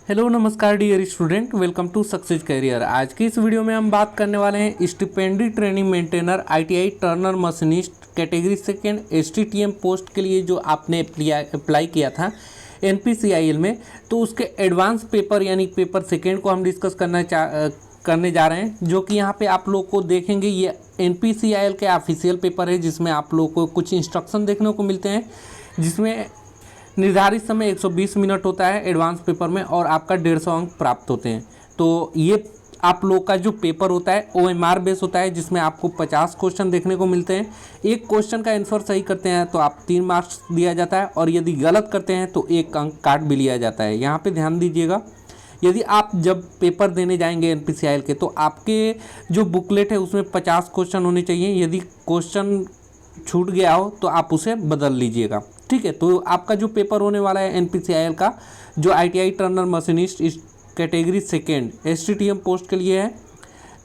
Hello नमस्कार dear student, welcome to success career. आज की इस वीडियो में हम बात करने वाले हैं stipendiary training maintainer ITI turner machinist category second STTM post के लिए जो आपने अप्लाई किया था एनपीसीआईएल में, तो उसके एडवांस पेपर यानी पेपर सेकेंड को हम डिस्कस करने जा रहे हैं, जो कि यहाँ पे आप लोग को देखेंगे ये एनपीसीआईएल के ऑफिशियल पेपर है, जिसमें आप लोग को कुछ इंस्ट्रक्शन देखने को मिलते हैं, जिसमें निर्धारित समय 120 मिनट होता है एडवांस पेपर में और आपका 150 अंक प्राप्त होते हैं। तो ये आप लोग का जो पेपर होता है ओएमआर बेस होता है, जिसमें आपको 50 क्वेश्चन देखने को मिलते हैं। एक क्वेश्चन का आंसर सही करते हैं तो आप 3 मार्क्स दिया जाता है और यदि गलत करते हैं तो 1 अंक काट भी लिया जाता है। यहाँ पे ध्यान दीजिएगा, यदि आप जब पेपर देने जाएंगे एनपीसीआईएल के, तो आपके जो बुकलेट है उसमें 50 क्वेश्चन होने चाहिए। यदि क्वेश्चन छूट गया हो तो आप उसे बदल लीजिएगा, ठीक है। तो आपका जो पेपर होने वाला है एनपीसीआईएल का, जो आईटीआई टर्नर मशीनिस्ट इस कैटेगरी सेकेंड एसटीटीएम पोस्ट के लिए है,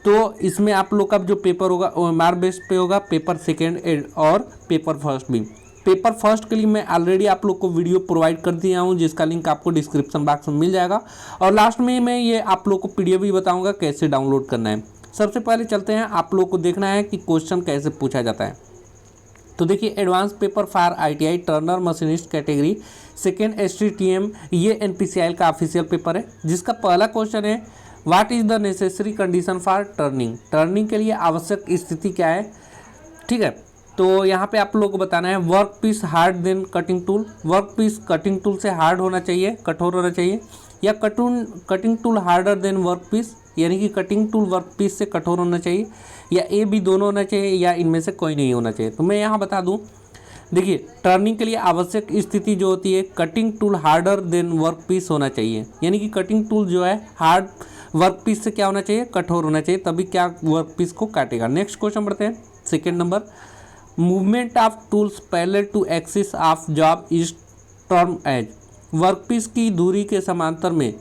तो इसमें आप लोग का जो पेपर होगा ओएमआर बेस पे होगा, पेपर सेकेंड और पेपर फर्स्ट भी। पेपर फर्स्ट के लिए मैं ऑलरेडी आप लोग को वीडियो प्रोवाइड कर दिया हूँ, जिसका लिंक आपको डिस्क्रिप्शन बॉक्स में मिल जाएगा, और लास्ट में मैं ये आप लोग को पीडीएफ भी बताऊँगा कैसे डाउनलोड करना है। सबसे पहले चलते हैं, आप लोग को देखना है कि क्वेश्चन कैसे पूछा जाता है। तो देखिए, advance paper for ITI turner machinist category second STTM, ये एनपीसीआईएल का ऑफिशियल पेपर है, जिसका पहला क्वेश्चन है what is the necessary condition for turning. Turning के लिए आवश्यक स्थिति क्या है, ठीक है। तो यहाँ पे आप लोग को बताना है work piece hard than cutting tool. Work piece cutting tool से हार्ड होना चाहिए, कठोर होना चाहिए, या cutting tool harder than work piece, यानी कि कटिंग टूल वर्क पीस से कठोर होना चाहिए, या ए बी दोनों होना चाहिए, या इनमें से कोई नहीं होना चाहिए। तो मैं यहाँ बता दूँ, देखिए टर्निंग के लिए आवश्यक स्थिति जो होती है cutting tool harder than work piece होना चाहिए, यानी कि कटिंग टूल जो है हार्ड वर्क पीस से क्या होना चाहिए, कठोर होना चाहिए, तभी क्या वर्क पीस को काटेगा। नेक्स्ट क्वेश्चन बढ़ते हैं, second number, movement of tools parallel to axis of job is term as. Workpiece की दूरी के समांतर में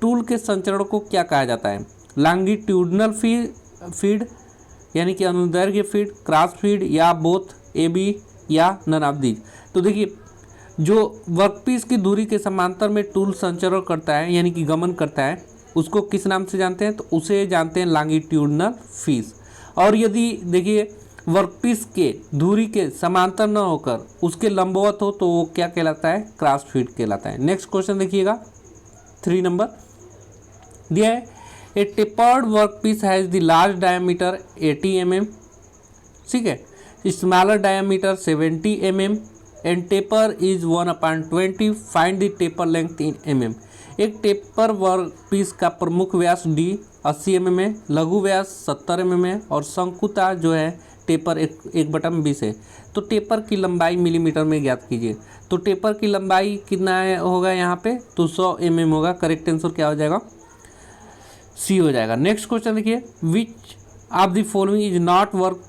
टूल के संचरण को क्या कहा जाता है। लॉन्गिट्यूडनल फीड यानी कि अनुदैर्घ्य फीड, क्रॉस फीड, या बोथ ए बी, या नन ऑफ दीज। तो देखिए, जो वर्कपीस की दूरी के समांतर में टूल संचरण करता है यानी कि गमन करता है, उसको किस नाम से जानते हैं, तो उसे जानते हैं लॉन्गिट्यूडनल फीड। और यदि देखिए वर्कपीस के दूरी के समांतर न होकर उसके लंबवत हो तो वो क्या कहलाता है, क्रॉस फीड कहलाता है। नेक्स्ट क्वेश्चन देखिएगा, 3 नंबर दिया है a tapered workpiece has the large diameter 80 mm, ठीक है, smaller diameter 70 mm and taper is 1/20, find the taper length in mm। एक टेपर वर्कपीस का प्रमुख व्यास d 80 mm है, लघु व्यास 70 mm है, और शंकुता जो है टेपर 1/20 है। तो टेपर की लंबाई मिलीमीटर में ज्ञात कीजिए। तो टेपर की लंबाई कितना होगा यहाँ पे, तो 100 mm होगा। करेक्ट आंसर क्या हो जाएगा, सी हो जाएगा। नेक्स्ट क्वेश्चन देखिए, विच of the following is not work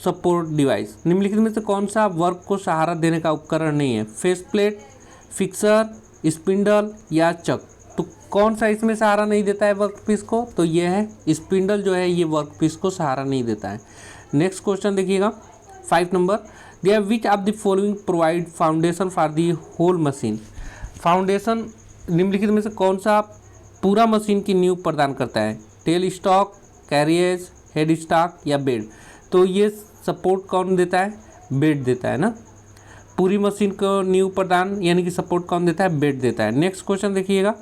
support device. निम्नलिखित में से कौन सा वर्क को सहारा देने का उपकरण नहीं है, फेस प्लेट, फिक्सर, स्पिंडल, या चक। तो कौन सा इसमें सहारा नहीं देता है वर्कपीस को, तो ये है स्पिंडल जो है, ये वर्कपीस को सहारा नहीं देता है। नेक्स्ट क्वेश्चन देखिएगा, 5 नंबर, दिया which of the following provide foundation for the whole machine. Foundation निम्नलिखित में से कौन सा पूरा मशीन की नींव प्रदान करता है, tell stock, carriage, head stock, या बेड। तो ये सपोर्ट कौन देता है, बेड देता है ना। पूरी मशीन को नींव प्रदान यानी कि सपोर्ट कौन देता है, बेड देता है। नेक्स्ट क्वेश्चन देखिएगा,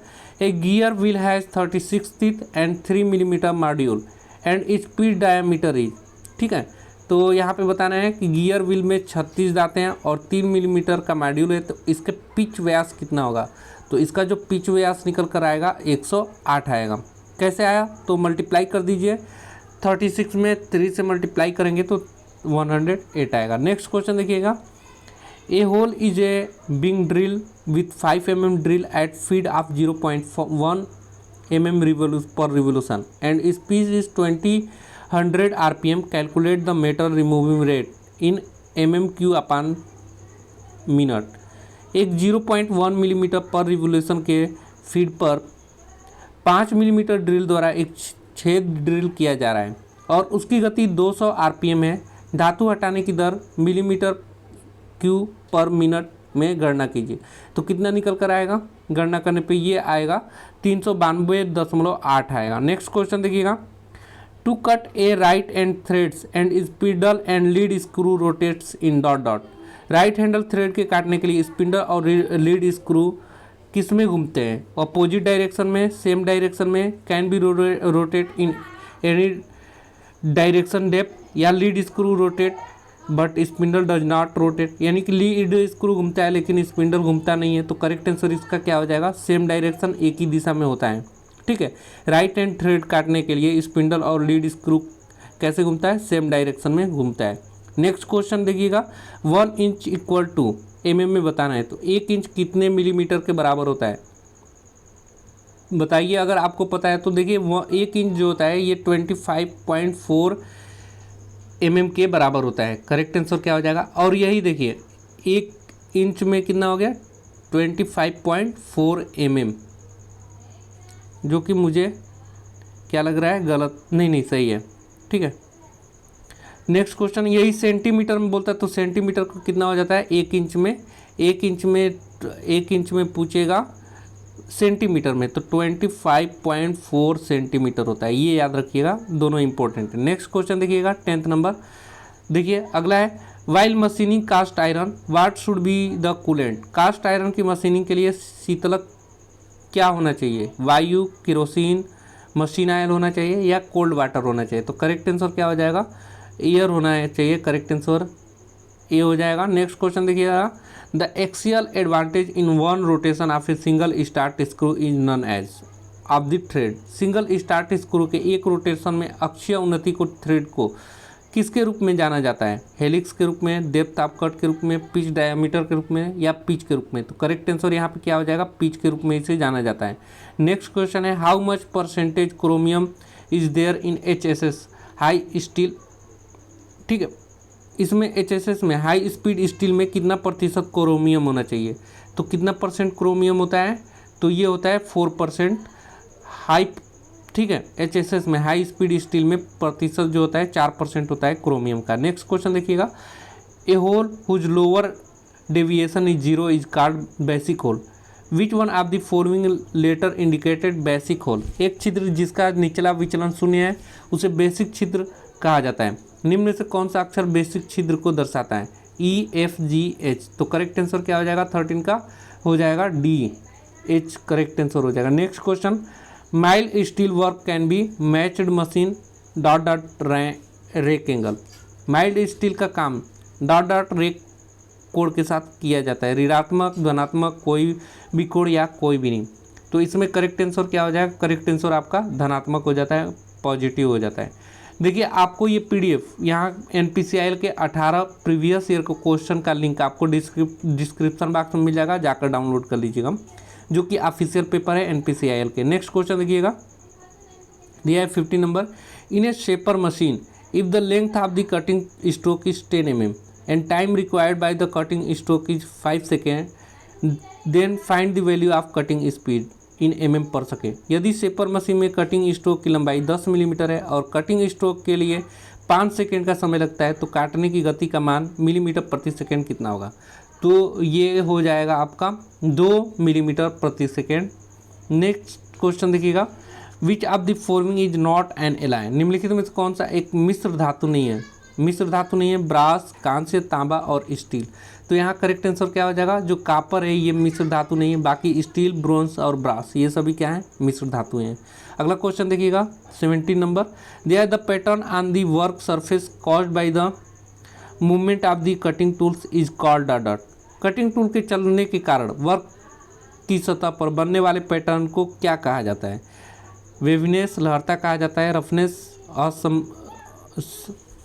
a gear wheel has 36 teeth and 3 mm module and speed diameter is, ठीक है। तो यहाँ पे बताना है कि गियर व्हील में 36 दांतें हैं और 3 मिलीमीटर का मॉड्यूल है, तो इसके पिच व्यास कितना होगा। तो इसका जो पिच व्यास निकल कर आएगा 108 आएगा। कैसे आया, तो मल्टीप्लाई कर दीजिए, 36 में 3 से मल्टीप्लाई करेंगे तो 108 आएगा। नेक्स्ट क्वेश्चन देखिएगा, a hole is a being drill with 5 mm drill at feed of 0.1 mm per revolution and speed is 100 RPM। Calculate the metal removing rate in mm³ minute. एक 0.1 millimetre per revolution के feed पर 5 millimetre drill द्वारा एक छेद drill किया जा रहा है और उसकी गति 200 RPM है। धातु हटाने की दर मिलीमीटर क्यूब पर मिनट में गणना कीजिए। तो कितना निकल कर आएगा, गणना करने पे ये आएगा 392.8 आएगा। नेक्स्ट क्वेश्चन देखिएगा, to cut a right and threads and spindle and lead screw rotates in dot dot. Right handle thread के काटने के लिए स्पिंडल और लीड स्क्रू किस में घूमते हैं, अपोजिट डायरेक्शन में, सेम डायरेक्शन में, can be rotate in any direction depth, या lead screw rotate but spindle does not rotate, यानी कि लीड स्क्रू घूमता है लेकिन स्पिंडल घूमता नहीं है। तो करेक्ट आंसर इसका क्या हो जाएगा, सेम डायरेक्शन, एक ही दिशा में होता है। ठीक है, राइट हैंड थ्रेड काटने के लिए स्पिंडल और लीड स्क्रू कैसे घूमता है, सेम डायरेक्शन में घूमता है। नेक्स्ट क्वेश्चन देखिएगा, 1 इंच इक्वल टू mm में बताना है, तो 1 इंच कितने मिलीमीटर के बराबर होता है बताइए। अगर आपको पता है तो देखिए 1 इंच जो होता है ये 25.4 mm के बराबर होता है। करेक्ट आंसर क्या हो जाएगा, और यही देखिए 1 इंच में कितना हो गया 25.4 mm, जो कि मुझे क्या लग रहा है गलत, नहीं सही है। ठीक है, नेक्स्ट क्वेश्चन, यही सेंटीमीटर में बोलता है तो सेंटीमीटर को कितना हो जाता है 1 इंच में, 1 इंच में पूछेगा सेंटीमीटर में तो 25.4 सेंटीमीटर होता है, ये याद रखिएगा, दोनों इंपॉर्टेंट है। नेक्स्ट क्वेश्चन देखिएगा 10th नंबर, देखिए अगला है, while machining cast iron what should be the coolant. Cast iron की मशीनिंग के लिए शीतलक क्या होना चाहिए, वायु, केरोसिन, मशीन ऑयल होना चाहिए या कोल्ड वाटर होना चाहिए। तो करेक्ट आंसर क्या हो जाएगा, एयर होना चाहिए। करेक्ट आंसर ए हो जाएगा। नेक्स्ट क्वेश्चन देखिएगा, the axial advantage in one rotation of a single start screw is known as of the thread. Single start screw के एक रोटेशन में अक्षीय उन्नति को थ्रेड को किसके रूप में जाना जाता है, हेलिक्स के रूप में, डेप्थ ऑफ कट के रूप में, पिच डायमीटर के रूप में या पिच के रूप में। तो करेक्ट आंसर यहाँ पे क्या हो जाएगा, पिच के रूप में इसे जाना जाता है। नेक्स्ट क्वेश्चन है, how much percentage chromium is there in HSS high steel. ठीक है, इसमें HSS में हाई स्पीड स्टील में कितना प्रतिशत क्रोमियम होना चाहिए, तो कितना परसेंट क्रोमियम होता है, तो ये होता है 4% हाई। ठीक है, HSS में हाई स्पीड स्टील में प्रतिशत जो होता है 4% होता है क्रोमियम का। नेक्स्ट क्वेश्चन देखिएगा, a hole whose lower deviation is 0 is called basic hole which one of the following letter indicated basic hole. एक छिद्र जिसका निचला विचलन शून्य है उसे बेसिक छिद्र कहा जाता है। निम्न से कौन सा अक्षर बेसिक छिद्र को दर्शाता है, EFGH। तो करेक्ट आंसर क्या हो जाएगा, 13 का हो जाएगा DH, करेक्ट आंसर हो जाएगा। Next question, mild steel work can be matched machine dot dot rake angle. Mild steel का काम डॉट डॉट रेक कोड के साथ किया जाता है, ऋणात्मक, धनात्मक, कोई भी कोड या कोई भी नहीं। तो इसमें करेक्ट आंसर क्या हो जाएगा, करेक्ट आंसर आपका धनात्मक हो जाता है, पॉजिटिव हो जाता है। देखिए आपको ये PDF यहाँ NPCIL के 18 प्रीवियस ईयर को क्वेश्चन का लिंक आपको डिस्क्रिप्शन बॉक्स में मिल जाएगा, जाकर डाउनलोड कर लीजिएगा, जो कि ऑफिशियल पेपर है NPCIL के। नेक्स्ट क्वेश्चन देखिएगा, दिया है 50 नंबर, in a shaper machine if the length of the cutting stroke is 10 mm and time required by the cutting stroke is 5 second then find the value of cutting speed in mm per second. यदि shaper machine में cutting stroke की लंबाई 10 millimetre है और cutting stroke के लिए 5 second का समय लगता है तो काटने की गति का मान मिलीमीटर प्रति सेकेंड कितना होगा, तो ये हो जाएगा आपका 2 मिलीमीटर प्रति सेकेंड। नेक्स्ट क्वेश्चन देखिएगा, which of the following is not an alloy. निम्नलिखित में से कौन सा एक मिश्र धातु नहीं है, मिश्र धातु नहीं है, ब्रास, कांस्य, तांबा और स्टील। तो यहाँ करेक्ट आंसर क्या हो जाएगा, जो कापर है ये मिश्र धातु नहीं है, बाकी स्टील, ब्रोंज और ब्रास ये सभी क्या है, मिश्र धातु हैं। अगला क्वेश्चन देखिएगा 17 नंबर, there the pattern on the work surface caused by the movement of the cutting tools is called dot dot. Cutting tool के चलने के कारण वर्क की सतह पर बनने वाले पैटर्न को क्या कहा जाता है, वेविनेस, लहरता कहा जाता है, रफनेस,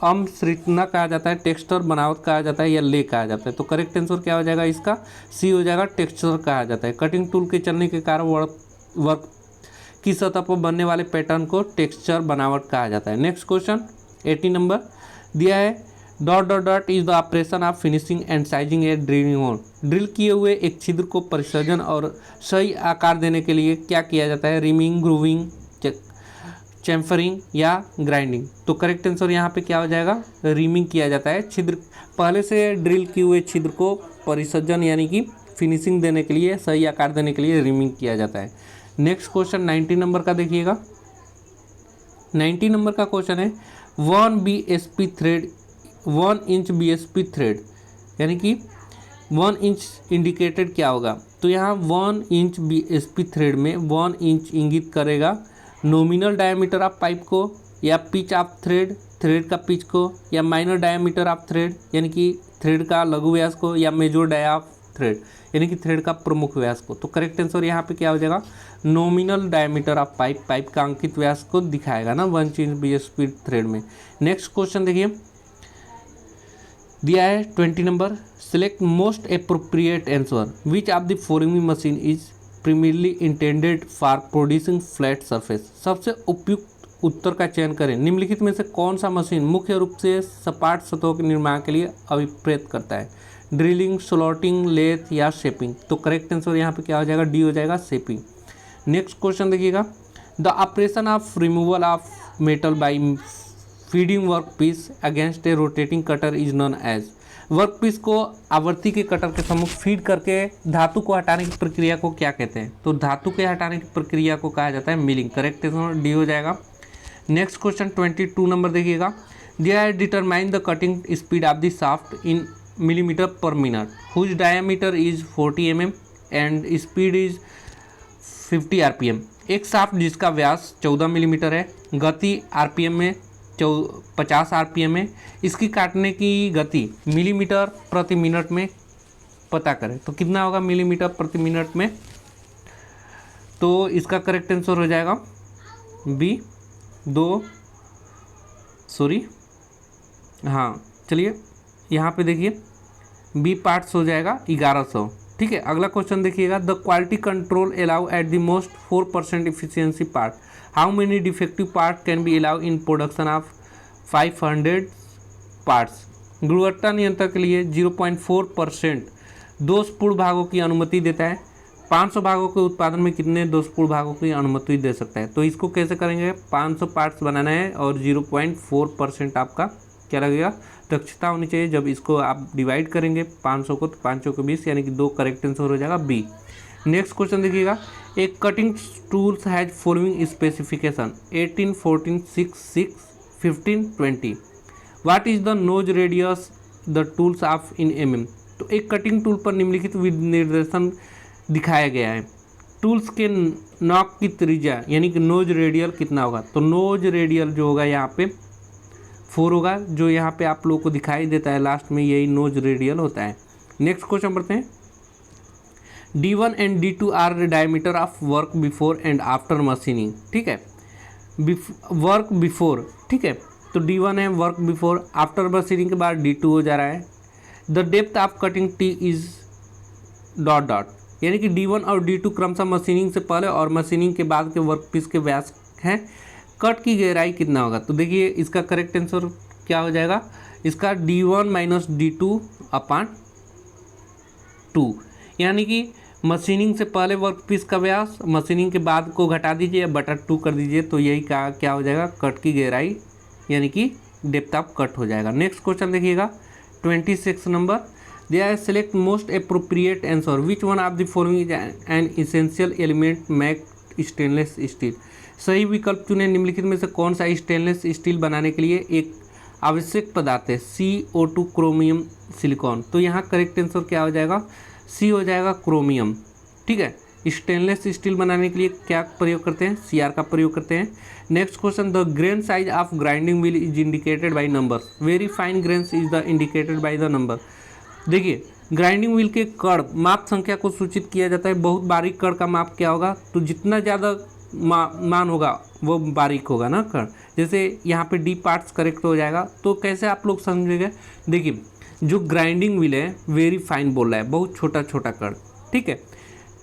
अमसृतना कहा जाता है, टेक्सचर, बनावट कहा जाता है या ले कहा जाता है। तो करेक्ट आंसर क्या हो जाएगा, इसका C हो जाएगा, टेक्सचर कहा जाता है। कटिंग टूल के चलने के कारण वर्क की सतह पर बनने वाले पैटर्न को टेक्सचर, बनावट कहा जाता है। नेक्स्ट क्वेश्चन 18 नंबर दिया है, dot dot dot is the operation of finishing and sizing a drilling hole. Drill किए हुए एक छिद्र को परिसर्जन और सही आकार देने के लिए क्या किया जाता है, रिमिंग, ग्रूविंग, चैम्फरिंग या ग्राइंडिंग। तो करेक्ट आंसर यहाँ पे क्या हो जाएगा, रिमिंग किया जाता है। छिद्र पहले से ड्रिल किए हुए छिद्र को परिसज्जन यानी कि फिनिशिंग देने के लिए, सही आकार देने के लिए रिमिंग किया जाता है। नेक्स्ट क्वेश्चन 90 नंबर का देखिएगा। 90 नंबर का क्वेश्चन है 1 BSP thread 1 inch BSP thread यानी कि 1 इंच इंडिकेटेड क्या होगा, तो यहाँ 1 इंच BSP थ्रेड में 1 इंच इंगित करेगा नॉमिनल डायमीटर ऑफ पाइप को, या पिच ऑफ थ्रेड, थ्रेड का पिच को, या माइनर डायमीटर ऑफ थ्रेड यानी कि थ्रेड का लघु व्यास को, या मेजर डाया ऑफ थ्रेड यानी कि थ्रेड का प्रमुख व्यास को। तो करेक्ट आंसर यहाँ पे क्या हो जाएगा, nominal diameter of pipe, pipe का अंकित व्यास को दिखाएगा ना 1 इंच BSP थ्रेड में। नेक्स्ट क्वेश्चन देखिए दिया है 20 number, select most appropriate answer which of the following machine is primarily intended for producing flat surface. सबसे उपयुक्त उत्तर का चयन करें, निम्नलिखित में से कौन सा मशीन मुख्य रूप से सपाट सतहों के निर्माण के लिए अभिप्रेत करता है, ड्रिलिंग, स्लॉटिंग, लेथ या शेपिंग। तो करेक्ट आंसर यहाँ पे क्या हो जाएगा, डी हो जाएगा, शेपिंग। नेक्स्ट क्वेश्चन देखिएगा, the operation of removal of metal by feeding work piece against a rotating cutter is known as. Work piece को आवर्ती के कटर के सम्मुख फीड करके धातु को हटाने की प्रक्रिया को क्या कहते हैं, तो धातु के हटाने की प्रक्रिया को कहा जाता है मिलिंग। करेक्ट आंसर डी हो जाएगा। नेक्स्ट क्वेश्चन 22 नंबर देखिएगा, दिया है determine the cutting speed of the shaft in millimeter per minute whose diameter is 40 mm and speed is 50 RPM। एक शाफ्ट जिसका व्यास 14 मिलीमीटर है, गति RPM में 50 RPM है, इसकी काटने की गति मिलीमीटर प्रति मिनट में पता करें। तो कितना होगा मिलीमीटर प्रति मिनट में, तो इसका करेक्ट आंसर हो जाएगा बी चलिए यहाँ पे देखिए बी पार्ट्स हो जाएगा 1100। ठीक है, अगला क्वेश्चन देखिएगा, the quality control allow at the most 4% efficiency part how many defective part can be allow in production of 500 parts. गुणवत्ता नियंत्रण के लिए 0.4% दोषपूर्ण भागों की अनुमति देता है। 500 भागों के उत्पादन में कितने दोषपूर्ण भागों की अनुमति दे सकता है, तो इसको कैसे करेंगे, 500 पार्ट्स बनाना है और 0.4% आपका क्या लगेगा, दक्षता होनी चाहिए। जब इसको आप डिवाइड करेंगे 500 को, तो 500 को 20 यानी कि 2 करेक्ट आंसर हो जाएगा बी। नेक्स्ट क्वेश्चन देखिएगा, एक cutting tools has following specification 18, 14, 6, 6, 15, 20। What is the nose radius the tools of in mm। तो एक कटिंग टूल पर निम्नलिखित निर्देशन दिखाया गया है, टूल्स के नॉक की त्रिज्या यानी कि नोज रेडियल कितना होगा, तो नोज रेडियल जो होगा यहाँ पे 4 होगा, जो यहाँ पे आप लोगों को दिखाई देता है लास्ट में, यही नोज रेडियल होता है। नेक्स्ट क्वेश्चन पढ़ते हैं, D1 and D2 are diameter of work before and after machining. ठीक है, वर्क बिफोर, ठीक है, तो D1 है वर्क बिफोर, आफ्टर मशीनिंग के बाद D2 हो जा रहा है। The depth of cutting T is ... यानी कि D1 और D2 क्रमशः मशीनिंग से पहले और मशीनिंग के बाद के वर्क पीस के व्यास हैं। कट की गहराई कितना होगा, तो देखिए इसका करेक्ट आंसर क्या हो जाएगा, इसका D1 माइनस D2 अपान 2, यानी कि मशीनिंग से पहले वर्क पीस का व्यास, मशीनिंग के बाद को घटा दीजिए, बटा 2 कर दीजिए, तो यही का क्या हो जाएगा, कट की गहराई यानी कि डेप्थ ऑफ कट हो जाएगा। नेक्स्ट क्वेश्चन देखिएगा 26 नंबर, दिया select most appropriate answer which one of the following N essential element make stainless steel. सही विकल्प चुने, निम्नलिखित में से कौन सा स्टेनलेस स्टील बनाने के लिए एक आवश्यक पदार्थ है, CO2 क्रोमियम सिलिकॉन। तो यहाँ करेक्ट आंसर क्या हो जाएगा, सी हो जाएगा क्रोमियम। ठीक है, स्टेनलेस स्टील बनाने के लिए क्या प्रयोग करते हैं, Cr का प्रयोग करते हैं। Next question, the grain size of grinding wheel is indicated by number, very fine grains is the indicated by the number. देखिए ग्राइंडिंग व्हील के कण माप संख्या को सूचित किया जाता है, बहुत बारीक कण का माप क्या होगा, तो जितना ज़्यादा मान होगा वो बारीक होगा ना कण, जैसे यहाँ पे डी पार्ट्स करेक्ट हो जाएगा। तो कैसे आप लोग समझेंगे, देखिए जो ग्राइंडिंग व्हील है वेरी फाइन बोल रहा है, बहुत छोटा छोटा कण। ठीक है,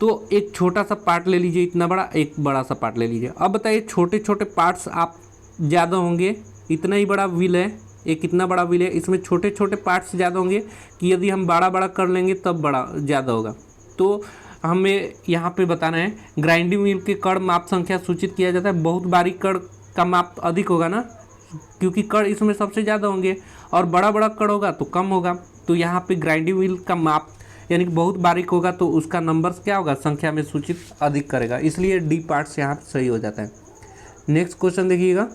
तो एक छोटा सा पार्ट ले लीजिए इतना बड़ा, एक बड़ा सा पार्ट ले लीजिए। अब बताइए छोटे छोटे पार्ट्स आप ज़्यादा होंगे, इतना ही बड़ा व्हील है, एक कितना बड़ा व्हील है, इसमें छोटे छोटे पार्ट्स ज़्यादा होंगे कि यदि हम बड़ा बड़ा कर लेंगे तब बड़ा ज़्यादा होगा। तो हमें यहाँ पे बताना है ग्राइंडिंग व्हील के कण माप संख्या सूचित किया जाता है, बहुत बारीक कण का माप अधिक होगा ना, क्योंकि कण इसमें सबसे ज़्यादा होंगे, और बड़ा बड़ा कण होगा तो कम होगा। तो यहाँ पे ग्राइंडिंग व्हील का माप यानी कि बहुत बारीक होगा तो उसका नंबर्स क्या होगा, संख्या में सूचित अधिक करेगा, इसलिए डी पार्ट्स यहाँ सही हो जाता है। नेक्स्ट क्वेश्चन देखिएगा,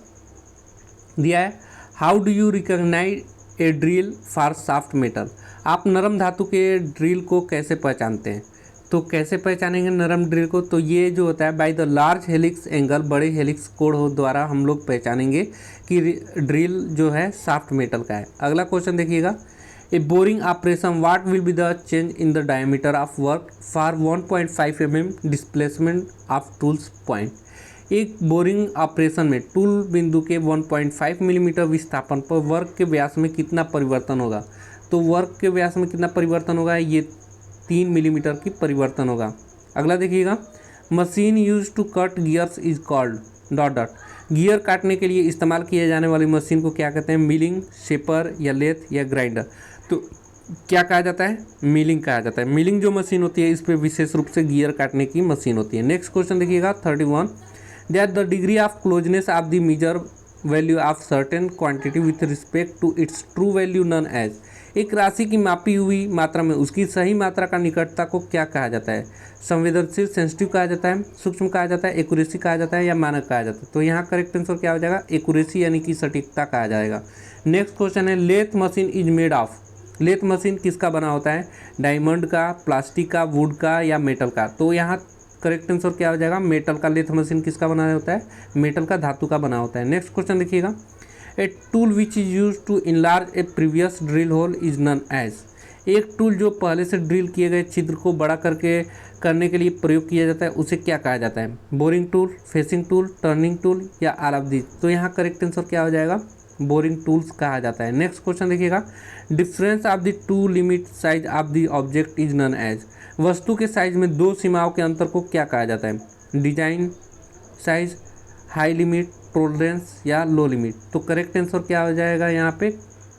दिया है how do you recognize a drill for soft metal. आप नरम धातु के ड्रिल को कैसे पहचानते हैं, तो कैसे पहचानेंगे नरम ड्रिल को, तो ये जो होता है by the large helix angle, बड़े हेलिक्स कोण हो द्वारा हम लोग पहचानेंगे कि ड्रिल जो है सॉफ्ट मेटल का है। अगला क्वेश्चन देखिएगा, a boring operation what will be the change in the diameter of work for 1.5 mm displacement of tools point. एक बोरिंग ऑपरेशन में टूल बिंदु के 1.5 मिलीमीटर विस्थापन पर वर्क के व्यास में कितना परिवर्तन होगा, तो वर्क के व्यास में कितना परिवर्तन होगा, ये 3 मिलीमीटर की परिवर्तन होगा। अगला देखिएगा, machine use to cut gears is called dot dot. Gear काटने के लिए इस्तेमाल किए जाने वाली मशीन को क्या कहते हैं, मिलिंग, शेपर या लेथ या ग्राइंडर। तो क्या कहा जाता है, मिलिंग कहा जाता है। मिलिंग जो मशीन होती है इस पर विशेष रूप से गियर काटने की मशीन होती है। नेक्स्ट क्वेश्चन देखिएगा 31, that the degree of closeness of the measure value of certain quantity with respect to its true value known as. एक राशि की मापी हुई मात्रा में उसकी सही मात्रा का निकटता को क्या कहा जाता है, संवेदनशील, सेंसिटिव कहा जाता है, सूक्ष्म कहा जाता है, एक्यूरेसी कहा जाता है या मानक कहा जाता है। तो यहाँ करेक्ट आंसर क्या हो जाएगा, एक्यूरेसी यानी कि सटीकता कहा जाएगा। नेक्स्ट क्वेश्चन है, lathe machine is made of. Lathe machine किसका बना होता है, डायमंड का, प्लास्टिक का, वुड का या मेटल का। तो यहाँ करेक्ट आंसर क्या हो जाएगा, मेटल का। लेथ मशीन किसका बना होता है, मेटल का, धातु का बना होता है। नेक्स्ट क्वेश्चन देखिएगा, a tool which is use to enlarge a previous drill hole is known as. एक टूल जो पहले से ड्रिल किए गए छिद्र को बड़ा करके करने के लिए प्रयोग किया जाता है उसे क्या कहा जाता है, boring tool, facing tool, turning tool या ऑल ऑफ दीज। तो यहाँ करेक्ट आंसर क्या हो जाएगा, बोरिंग टूल्स कहा जाता है। नेक्स्ट क्वेश्चन देखिएगा, difference of the two limit size of the object is known as. वस्तु के साइज में दो सीमाओं के अंतर को क्या कहा जाता है, design size, high limit, tolerance या लो लिमिट। तो करेक्ट आंसर क्या हो जाएगा, यहाँ पे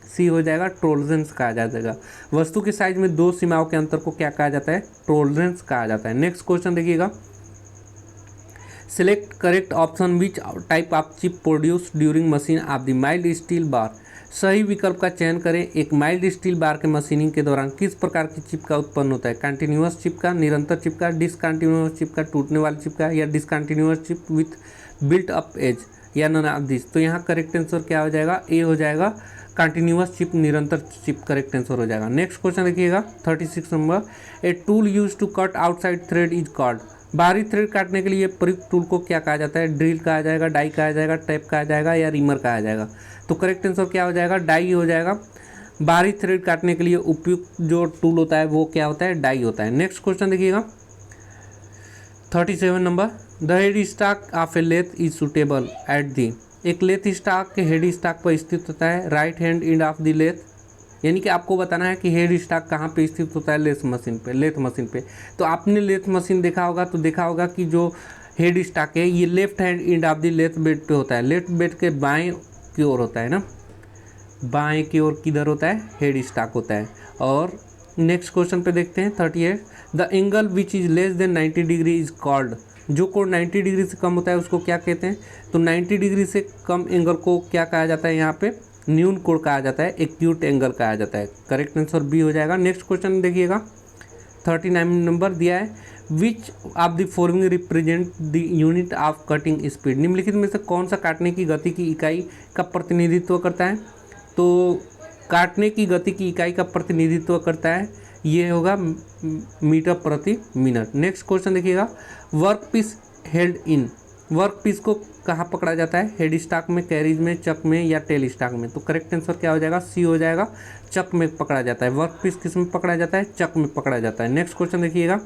सी हो जाएगा, टॉलरेंस कहा जाएगा। वस्तु के साइज में दो सीमाओं के अंतर को क्या कहा जाता है, टॉलरेंस कहा जाता है। नेक्स्ट क्वेश्चन देखिएगा, select correct option which type of chip produce during machine of the mild steel bar. सही विकल्प का चयन करें, एक माइल्ड स्टील बार के मशीनिंग के दौरान किस प्रकार की चिप का उत्पन्न होता है, कंटिन्यूअस चिप का, निरंतर चिप का, डिसकंटिन्यूअस चिप का, टूटने वाली चिप का या discontinuous chip with built up edge or none of this. तो यहाँ करेक्ट आंसर क्या हो जाएगा, ए हो जाएगा, कंटिन्यूअस चिप, निरंतर चिप करेक्ट आंसर हो जाएगा। नेक्स्ट क्वेश्चन देखिएगा 36 number, a tool use to cut outside thread is called. बाहरी थ्रेड काटने के लिए प्रयुक्त टूल को क्या कहा जाता है, ड्रिल कहा जाएगा, डाई कहा जाएगा, टैप कहा जाएगा या रिमर कहा जाएगा। तो करेक्ट आंसर क्या हो जाएगा, डाई हो जाएगा। बाहरी थ्रेड काटने के लिए उपयुक्त जो टूल होता है वो क्या होता है, डाई होता है। नेक्स्ट क्वेश्चन देखिएगा 37 number, the head stock of a lathe is suitable at the. एक लेथ स्टॉक के हेड स्टॉक पर स्थित होता है right hand end of the lathe, यानी कि आपको बताना है कि हेड स्टॉक कहाँ पे स्थित होता है, लेथ मशीन पे। तो आपने लेथ मशीन देखा होगा तो देखा होगा कि जो हेड स्टॉक है ये left hand end of the lathe bed पे होता है, लेफ्ट बेड के बाएं की ओर होता है ना, बाएं की ओर किधर होता है, हेड स्टॉक होता है। और नेक्स्ट क्वेश्चन पे देखते हैं 38, the angle which is less than 90 degree is called. जो कोण 90 डिग्री से कम होता है उसको क्या कहते हैं, तो 90 डिग्री से कम एंगल को क्या कहा जाता है, यहाँ पे न्यून कोण कहा जाता है, एक्यूट एंगल कहा जाता है। करेक्ट आंसर बी हो जाएगा। नेक्स्ट क्वेश्चन देखिएगा 39 नंबर दिया है, विच of the following represent the unit of cutting speed. निम्नलिखित में से कौन सा काटने की गति की इकाई का प्रतिनिधित्व करता है, तो काटने की गति की इकाई का प्रतिनिधित्व करता है, ये होगा मीटर प्रति मिनट। नेक्स्ट क्वेश्चन देखिएगा, work piece held in. Work piece को कहाँ पकड़ा जाता है, हेड स्टॉक में, कैरिज में, चक में या टेल स्टॉक में। तो करेक्ट आंसर क्या हो जाएगा, सी हो जाएगा, चक में पकड़ा जाता है। वर्क पीस किस में पकड़ा जाता है, चक में पकड़ा जाता है। नेक्स्ट क्वेश्चन देखिएगा,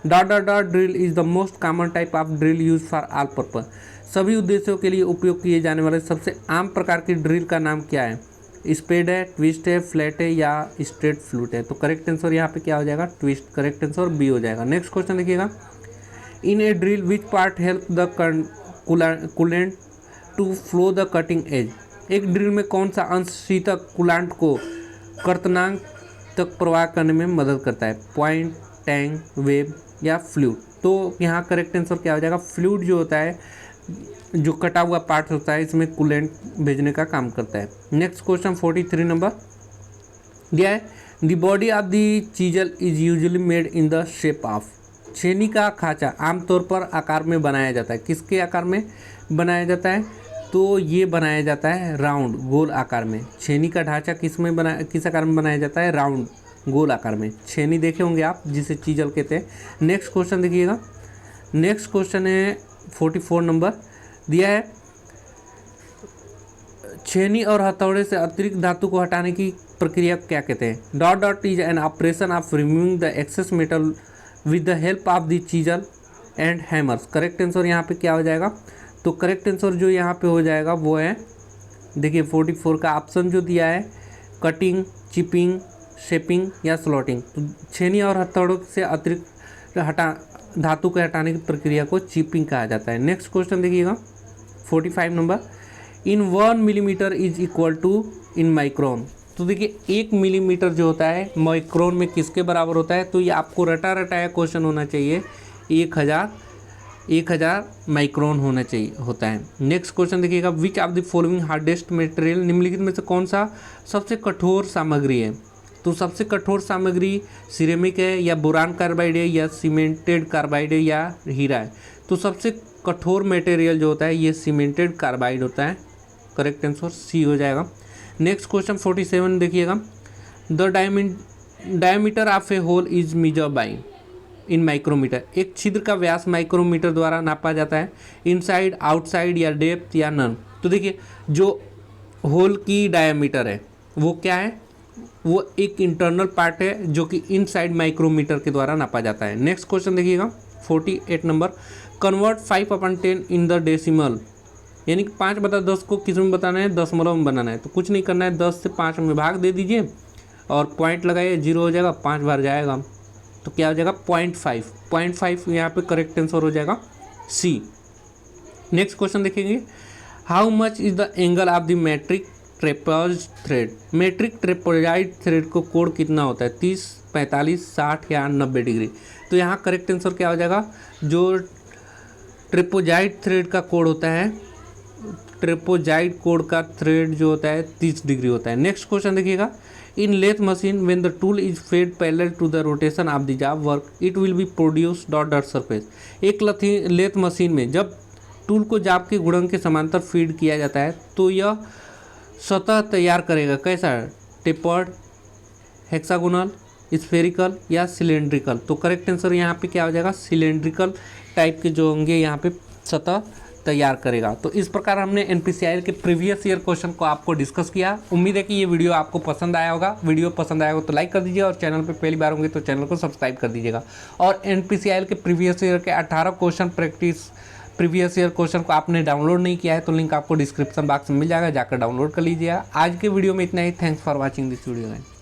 dot dot dot drill is the most common type of drill use for all purpose. सभी उद्देश्यों के लिए उपयोग किए जाने वाले सबसे आम प्रकार की ड्रिल का नाम क्या है, स्पेड है, ट्विस्ट है, फ्लैट है या स्ट्रेट फ्लूट है। तो करेक्ट आंसर यहाँ पे क्या हो जाएगा, ट्विस्ट। करेक्ट आंसर बी हो जाएगा। नेक्स्ट क्वेश्चन देखिएगा, in a drill which part help the coolant to flow the cutting edge. एक ड्रिल में कौन सा अंश शीतक कूलांट को कर्तनांक तक प्रवाह करने में मदद करता है, पॉइंट, टैंक, वेब या फ्लूइड। तो यहाँ करेक्ट आंसर क्या हो जाएगा, फ्लूइड जो होता है, जो कटा हुआ पार्ट होता है, इसमें कूलेंट भेजने का काम करता है। नेक्स्ट क्वेश्चन 43 नंबर दिया है, the body of the chisel is usually made in the shape of. छेनी का खांचा आमतौर पर आकार में बनाया जाता है। किसके आकार में बनाया जाता है? तो ये बनाया जाता है राउंड, गोल आकार में। छेनी का ढांचा किस आकार में बनाया जाता है? राउंड, गोल आकार में। छेनी देखे होंगे आप, जिसे चीजल कहते हैं। नेक्स्ट क्वेश्चन देखिएगा। नेक्स्ट क्वेश्चन है 44 नंबर दिया है, छेनी और हथौड़े से अतिरिक्त धातु को हटाने की प्रक्रिया क्या कहते हैं? Dot dot is an operation of removing the excess metal with the help of the chisel and hammers. Correct answer यहाँ पे क्या हो जाएगा? तो करेक्ट आंसर जो यहाँ पे हो जाएगा वो है, देखिए 44 का ऑप्शन जो दिया है, कटिंग, चिपिंग, शेपिंग या स्लॉटिंग। तो छेनी और हथौड़ों से अतिरिक्त धातु को हटाने की प्रक्रिया को चिपिंग कहा जाता है। नेक्स्ट क्वेश्चन देखिएगा 45 number, in 1 millimeter is equal to in micron. तो देखिए 1 मिलीमीटर जो होता है माइक्रोन में किसके बराबर होता है? तो ये आपको रटा रटाया क्वेश्चन होना चाहिए, 1000 माइक्रोन होना चाहिए होता है। नेक्स्ट क्वेश्चन देखिएगा, which of the following hardest material, निम्नलिखित में से कौन सा सबसे कठोर सामग्री है? तो सबसे कठोर सामग्री सिरेमिक है या बोरान कार्बाइड है या सीमेंटेड कार्बाइड है या हीरा है? तो सबसे कठोर मटेरियल जो होता है ये सीमेंटेड कार्बाइड होता है। करेक्ट आंसर सी हो जाएगा। नेक्स्ट क्वेश्चन 47 देखिएगा, the diameter of a hole is measured by in micrometer. एक छिद्र का व्यास माइक्रोमीटर द्वारा नापा जाता है। इनसाइड, आउटसाइड या डेप्थ या नन। तो देखिए जो होल की डायमीटर है वो क्या है? वो एक इंटरनल पार्ट है जो कि इनसाइड माइक्रोमीटर के द्वारा नापा जाता है। नेक्स्ट क्वेश्चन देखिएगा 48 number, convert 5/10 in the decimal. यानी कि 5/10 को किस में बताना है? दशमलव में बनाना है। तो कुछ नहीं करना है, 10 से 5 में भाग दे दीजिए और पॉइंट लगाइए, 0 हो जाएगा, 5 बार जाएगा तो क्या हो जाएगा? 0.5 यहाँ पे करेक्ट आंसर हो जाएगा सी। नेक्स्ट क्वेश्चन देखेंगे, how much is the angle of the metric trapezoid thread. Metric trapezoid thread को कोण कितना होता है? 30, 45, 60 या 90 डिग्री। तो यहाँ करेक्ट आंसर क्या हो जाएगा? जो ट्रेपेजॉइड थ्रेड का कोण होता है, ट्रेपेजॉइड कोण का थ्रेड जो होता है 30 डिग्री होता है। नेक्स्ट क्वेश्चन देखिएगा, in lathe machine when the tool is fed parallel to the rotation of the job work it will be produce dot dot surface. एक लेथ मशीन में जब टूल को जाब के गुणन के समांतर फीड किया जाता है तो यह सतह तैयार करेगा। कैसा? टेपर्ड, हेक्सागोनल, स्फेरिकल या सिलेंड्रिकल। तो करेक्ट आंसर यहाँ पे क्या हो जाएगा? सिलेंड्रिकल टाइप के जो होंगे यहाँ पे सतह तैयार करेगा। तो इस प्रकार हमने एनपीसीआईएल के प्रीवियस ईयर क्वेश्चन को आपको डिस्कस किया। उम्मीद है कि ये वीडियो आपको पसंद आया होगा। वीडियो पसंद आया हो तो लाइक कर दीजिए और चैनल पे पहली बार होंगे तो चैनल को सब्सक्राइब कर दीजिएगा। और एनपीसीआईएल के प्रीवियस ईयर के 18 question practice previous year question को आपने डाउनलोड नहीं किया है तो लिंक आपको डिस्क्रिप्शन बॉक्स में मिल जाएगा, जाकर डाउनलोड कर लीजिएगा। आज के वीडियो में इतना ही। Thanks for watching this video.